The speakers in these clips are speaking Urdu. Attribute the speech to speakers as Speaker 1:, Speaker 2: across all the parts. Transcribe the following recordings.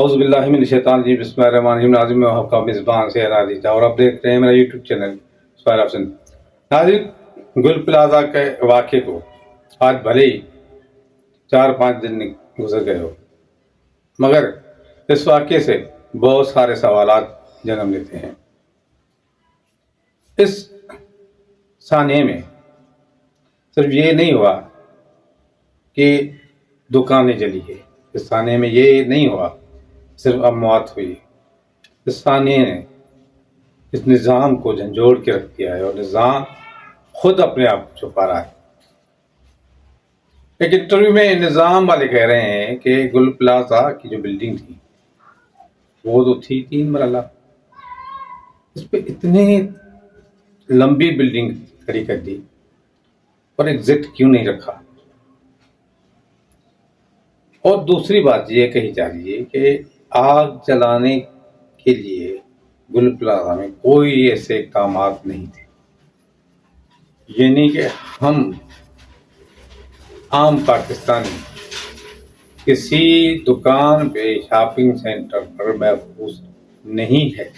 Speaker 1: اعوذ باللہ من الشیطان الرجیم بسم اللہ الرحمن الرحیم ناظرین میں آپ کا میزبان سے راضی تھا اور آپ دیکھ رہے ہیں میرا یوٹیوب چینل سہیل افسن۔ ناظرین، گل پلازہ کے واقعے کو آج بھلے ہی 4-5 دن گزر گئے ہو، مگر اس واقعے سے بہت سارے سوالات جنم لیتے ہیں۔ اس سانحے میں صرف یہ نہیں ہوا کہ دکانیں جلی ہے، اس سانحے میں یہ نہیں ہوا صرف اموات ہوئی، اس سانحے نے اس نظام کو جھنجھوڑ کے رکھ دیا ہے اور نظام خود اپنے آپ کو چھپا رہا ہے۔ ایک انٹرویو میں نظام والے کہہ رہے ہیں کہ گل پلازہ کی جو بلڈنگ تھی وہ تو تھی 3 مرحلہ، اس پہ اتنے لمبی بلڈنگ کھڑی کر دی اور ایگزٹ کیوں نہیں رکھا؟ اور دوسری بات یہ کہی جا رہی ہے کہ آگ جلانے کے لیے گل پلازہ میں کوئی ایسے اقدامات نہیں تھے، یعنی کہ ہم عام پاکستانی کسی دکان پہ شاپنگ سینٹر پر محفوظ نہیں ہے۔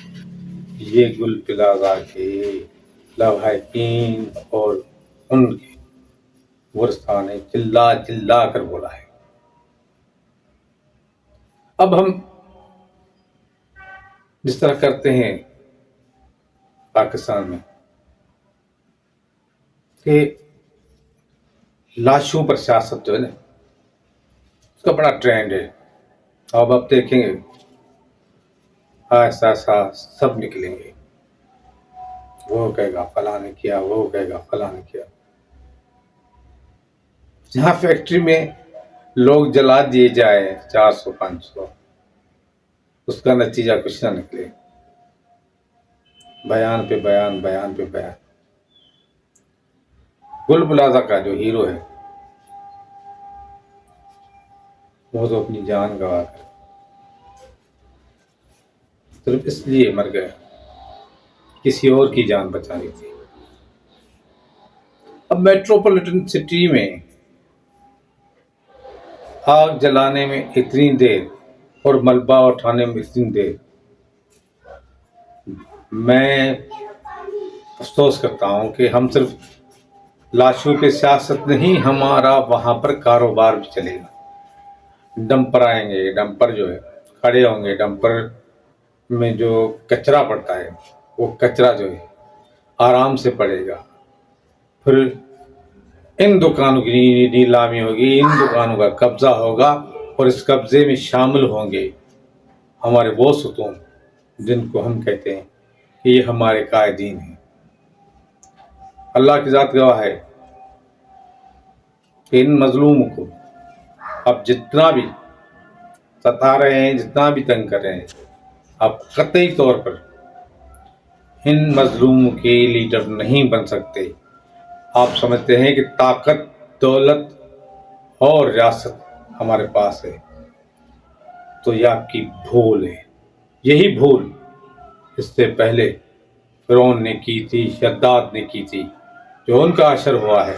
Speaker 1: یہ گل پلازہ کے لواحقین اور ان کے ورثاء نے چلا چلا کر بولا ہے۔ اب ہم جس طرح کرتے ہیں پاکستان میں کہ لاشوں پر سیاست جو ہے نا، اس کا بڑا ٹرینڈ ہے۔ اب آپ دیکھیں گے ایسا ایسا سب نکلیں گے، وہ کہے گا فلاں نے کیا، وہ کہے گا فلاں نے کیا۔ جہاں فیکٹری میں لوگ جلا دیے جائے 400-500، اس کا نتیجہ کچھ نہ نکلے، بیان پہ بیان، بیان پہ بیان۔ گل پلازہ کا جو ہیرو ہے وہ تو اپنی جان گوا کر صرف اس لیے مر گیا، کسی اور کی جان بچانی تھی۔ اب میٹروپولیٹن سٹی میں آگ جلانے میں اتنی دیر اور ملبہ اٹھانے میں اتنی دیر، میں افسوس کرتا ہوں کہ ہم صرف لاشوں پہ سیاست نہیں، ہمارا وہاں پر کاروبار بھی چلے گا۔ ڈمپر آئیں گے، ڈمپر جو ہے کھڑے ہوں گے، ڈمپر میں جو کچرا پڑتا ہے وہ کچرا جو ہے آرام سے پڑے گا، پھر ان دکانوں کی نیلامی ہوگی، ان دکانوں کا قبضہ ہوگا اور اس قبضے میں شامل ہوں گے ہمارے وہ ستون جن کو ہم کہتے ہیں کہ یہ ہمارے قائدین ہیں۔ اللہ کی ذات گواہ ہے کہ ان مظلوموں کو اب جتنا بھی ستا رہے ہیں، جتنا بھی تنگ کر رہے ہیں، اب قطعی طور پر ان مظلوموں کے لیڈر نہیں بن سکتے۔ آپ سمجھتے ہیں کہ طاقت، دولت اور ریاست ہمارے پاس ہے، تو یہ آپ کی بھول ہے۔ یہی بھول اس سے پہلے فرعون نے کی تھی، شداد نے کی تھی۔ جو ان کا حشر ہوا ہے،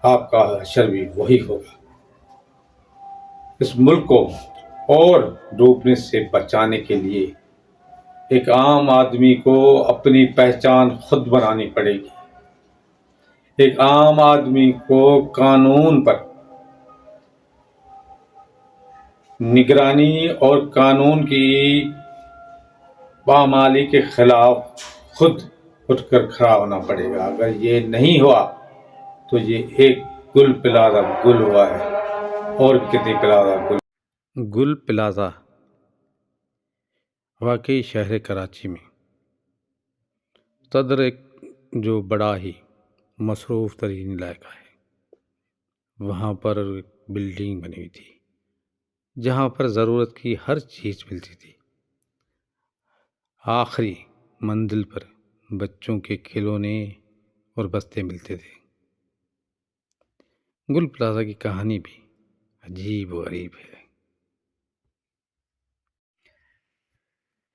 Speaker 1: آپ کا حشر بھی وہی ہوگا۔ اس ملک کو اور ڈوبنے سے بچانے کے لیے ایک عام آدمی کو اپنی پہچان خود بنانی پڑے گی۔ ایک عام آدمی کو قانون پر نگرانی اور قانون کی پامالی کے خلاف خود اٹھ کر کھڑا ہونا پڑے گا۔ اگر یہ نہیں ہوا تو یہ ایک گل پلازہ گل ہوا ہے، اور بھی کتنی پلازہ گل پلازہ واقعی شہر کراچی میں صدر ایک جو بڑا ہی مصروف ترین علاقہ ہے، وہاں پر بلڈنگ بنی ہوئی تھی جہاں پر ضرورت کی ہر چیز ملتی تھی۔ آخری منزل پر بچوں کے کھلونے اور بستے ملتے تھے۔ گل پلازہ کی کہانی بھی عجیب و غریب ہے۔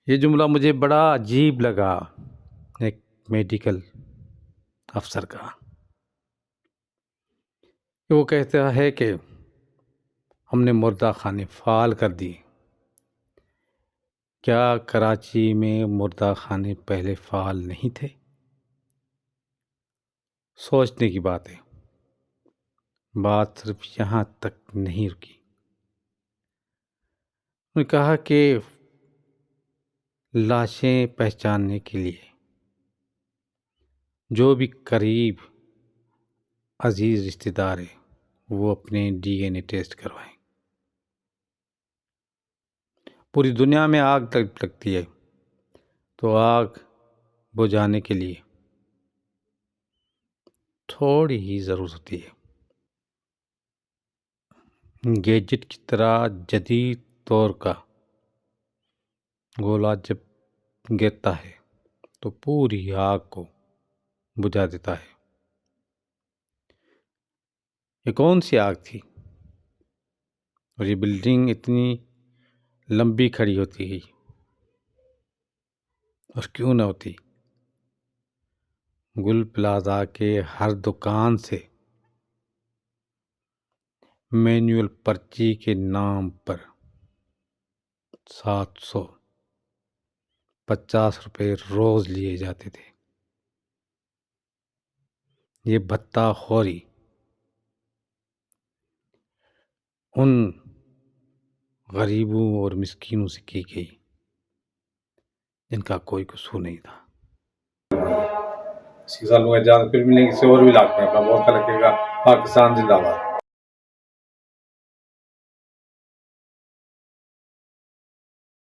Speaker 1: یہ جملہ مجھے بڑا عجیب لگا ایک میڈیکل افسر کا، وہ کہتا ہے کہ ہم نے مردہ خانے فعال کر دی
Speaker 2: کیا کراچی میں مردہ خانے پہلے فعال نہیں تھے؟ سوچنے کی بات ہے۔ بات صرف یہاں تک نہیں رکی۔ انہوں نے کہا کہ لاشیں پہچاننے کے لیے جو بھی قریب عزیز رشتہ دار ہیں وہ اپنے ڈی این اے ٹیسٹ کروائیں۔ پوری دنیا میں آگ لگتی ہے تو آگ بجھانے کے لیے تھوڑی ہی ضرورت ہوتی ہے۔ گیجٹ کی طرح جدید طور کا گولا جب گرتا ہے تو پوری آگ کو بجھا دیتا ہے۔ یہ کون سی آگ تھی؟ اور یہ بلڈنگ اتنی لمبی کھڑی ہوتی ہے اور کیوں نہ ہوتی؟ گل پلازا کے ہر دکان سے مینول پرچی کے نام پر 750 روپے روز لیے جاتے تھے۔ یہ بھتہ خوری ان غریبوں اور مسکینوں سے کی گئی جن کا کوئی قصور نہیں تھا۔
Speaker 1: اسی سال میں اجازت پھر ملیں گے، کسی اور بھی علاقے میں۔ اپنا بہت خیال رکھیے گا۔ پاکستان زندہ باد۔